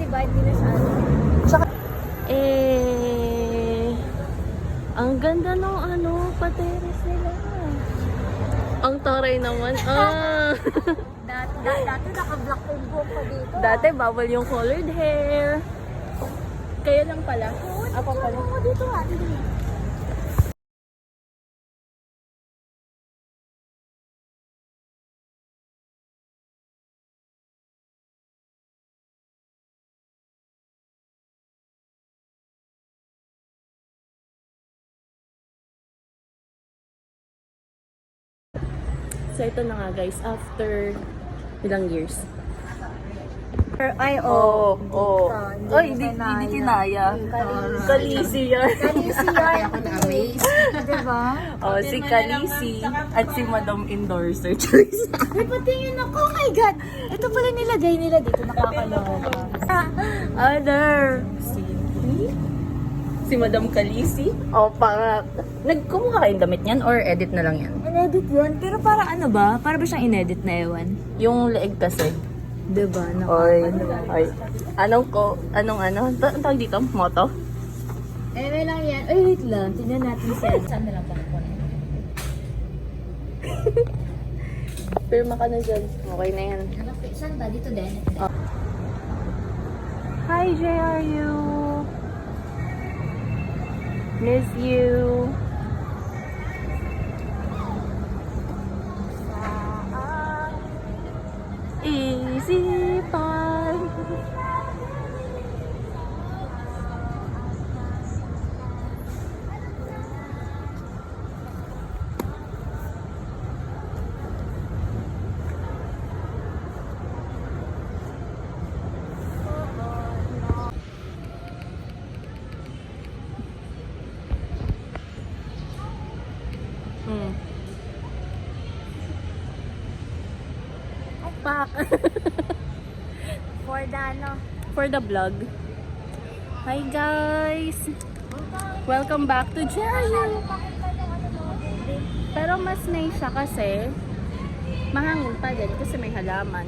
bayad nila sa ano. Ang ganda ng pateres nila. Ang taray naman. Dati naka-black yung buhok ko dito. Dati bawal yung colored hair. Kaya lang pala. Ako pala. Ako dito dito. So ito na nga guys, after ilang years? Ay, Ay, hindi kinaya. Kalisi yan. Kalisi yan. Ako na-amaze. Diba? Si Kalisi at si Madam Endorser. Choice. Ay, patingin ako. Oh my God. Ito pala nilagay nila dito. Nakakaloka. Other. Si Madam Kalisi. Para nagkumuha kayong damit niyan or edit na lang yan? In-edit yun. Pero para ano ba? Para ba siyang in-edit na ewan? Yung leeg kasi. Diba? Ay. Anong tawag dito? Moto? May lang yan. Ay, wait lang. Tingnan natin siya. Saan na lang pakukunin? Pirma ka na dyan. Okay na yan. Saan ba? Dito din? Hi, JRU. Miss you. Easy fun. Pak. For the vlog. Hi guys. Welcome back to Jerry. Pero mas nice siya kasi mahangin pa din kasi may halaman.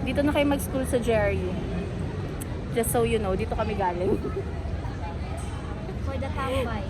Dito na kayo mag-school sa Jerry. Just so you know, dito kami galing. For the tambay.